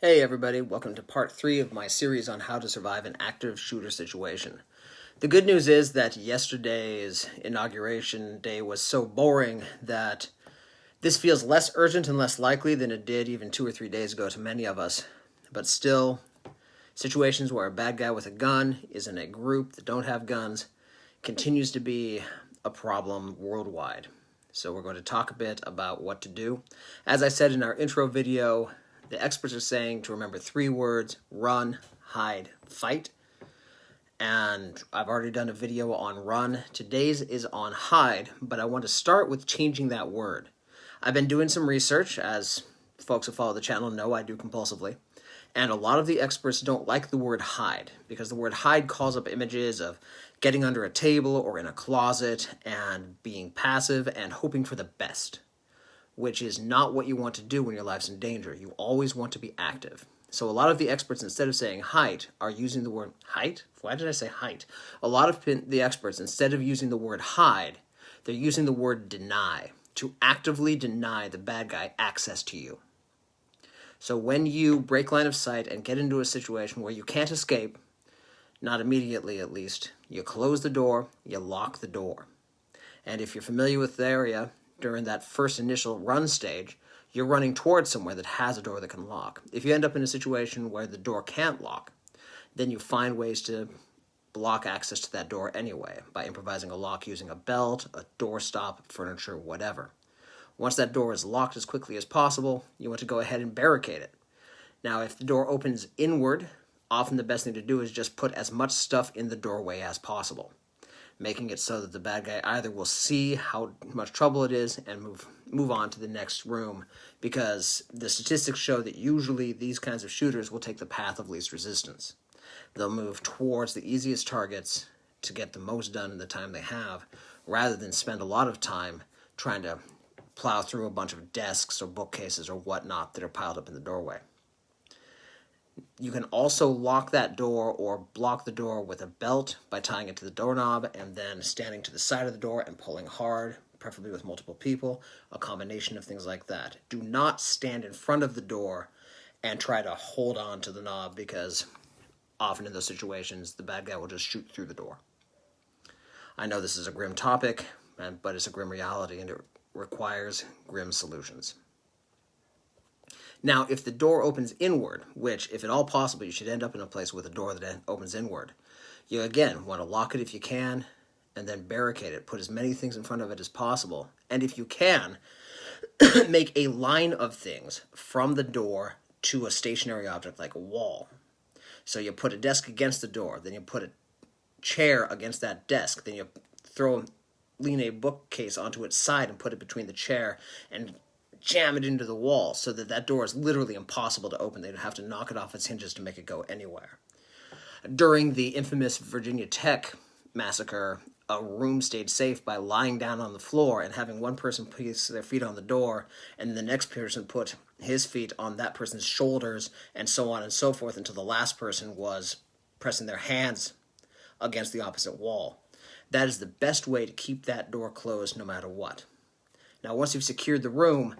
Hey everybody, welcome to part 3 of my series on how to survive an active shooter situation. The good news is that yesterday's inauguration day was so boring that this feels less urgent and less likely than it did even 2 or 3 days ago to many of us. But still, situations where a bad guy with a gun is in a group that don't have guns continues to be a problem worldwide. So we're going to talk a bit about what to do. As I said in our intro video, the experts are saying to remember 3 words: run, hide, fight. And I've already done a video on run. Today's is on hide, but I want to start with changing that word. I've been doing some research, as folks who follow the channel know I do compulsively, and a lot of the experts don't like the word hide, because the word hide calls up images of getting under a table or in a closet and being passive and hoping for the best, which is not what you want to do when your life's in danger. You always want to be active. So a lot of the experts, instead of saying height, are using the word height. Why did I say height? A lot of the experts, instead of using the word hide, they're using the word deny, to actively deny the bad guy access to you. So when you break line of sight and get into a situation where you can't escape, not immediately at least, you close the door, you lock the door. And if you're familiar with the area, during that first initial run stage, you're running towards somewhere that has a door that can lock. If you end up in a situation where the door can't lock, then you find ways to block access to that door anyway, by improvising a lock using a belt, a doorstop, furniture, whatever. Once that door is locked as quickly as possible, you want to go ahead and barricade it. Now, if the door opens inward, often the best thing to do is just put as much stuff in the doorway as possible, making it so that the bad guy either will see how much trouble it is and move on to the next room, because the statistics show that usually these kinds of shooters will take the path of least resistance. They'll move towards the easiest targets to get the most done in the time they have, rather than spend a lot of time trying to plow through a bunch of desks or bookcases or whatnot that are piled up in the doorway. You can also lock that door or block the door with a belt by tying it to the doorknob and then standing to the side of the door and pulling hard, preferably with multiple people, a combination of things like that. Do not stand in front of the door and try to hold on to the knob, because often in those situations, the bad guy will just shoot through the door. I know this is a grim topic, but it's a grim reality, and it requires grim solutions. Now, if the door opens inward, which, if at all possible, you should end up in a place with a door that opens inward, you, again, want to lock it if you can, and then barricade it. Put as many things in front of it as possible. And if you can, make a line of things from the door to a stationary object like a wall. So you put a desk against the door, then you put a chair against that desk, then you lean a bookcase onto its side and put it between the chair and jam it into the wall, so that that door is literally impossible to open. They'd have to knock it off its hinges to make it go anywhere. During the infamous Virginia Tech massacre, a room stayed safe by lying down on the floor and having one person place their feet on the door, and the next person put his feet on that person's shoulders, and so on and so forth, until the last person was pressing their hands against the opposite wall. That is the best way to keep that door closed no matter what. Now, once you've secured the room,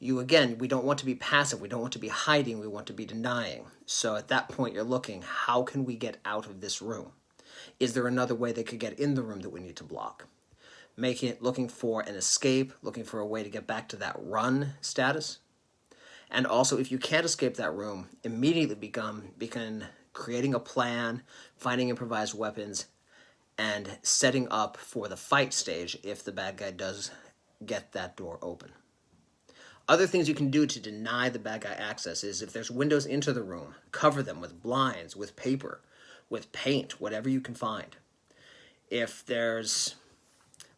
we don't want to be passive, we don't want to be hiding, we want to be denying. So at that point, you're looking, how can we get out of this room? Is there another way they could get in the room that we need to block? Looking for an escape, looking for a way to get back to that run status. And also, if you can't escape that room, immediately begin creating a plan, finding improvised weapons, and setting up for the fight stage if the bad guy does get that door open. Other things you can do to deny the bad guy access is, if there's windows into the room, cover them with blinds, with paper, with paint, whatever you can find. If there's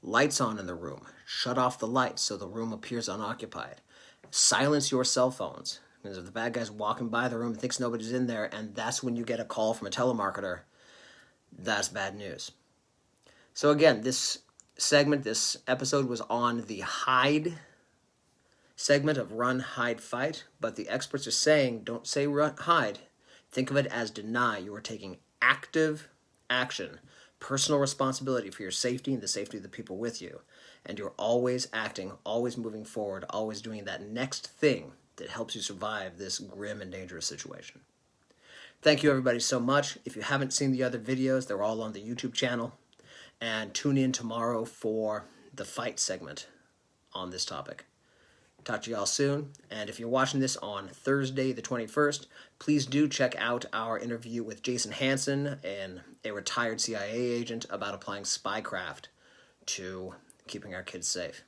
lights on in the room, shut off the lights so the room appears unoccupied. Silence your cell phones, because if the bad guy's walking by the room and thinks nobody's in there, and that's when you get a call from a telemarketer, that's bad news. So again, this episode was on the hide segment of run, hide, fight, but the experts are saying, don't say run, hide. Think of it as deny. You are taking active action, personal responsibility for your safety and the safety of the people with you. And you're always acting, always moving forward, always doing that next thing that helps you survive this grim and dangerous situation. Thank you everybody so much. If you haven't seen the other videos, they're all on the YouTube channel. And tune in tomorrow for the fight segment on this topic. Talk to y'all soon. And if you're watching this on Thursday the 21st, please do check out our interview with Jason Hansen, a retired CIA agent, about applying spycraft to keeping our kids safe.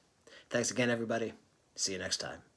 Thanks again, everybody. See you next time.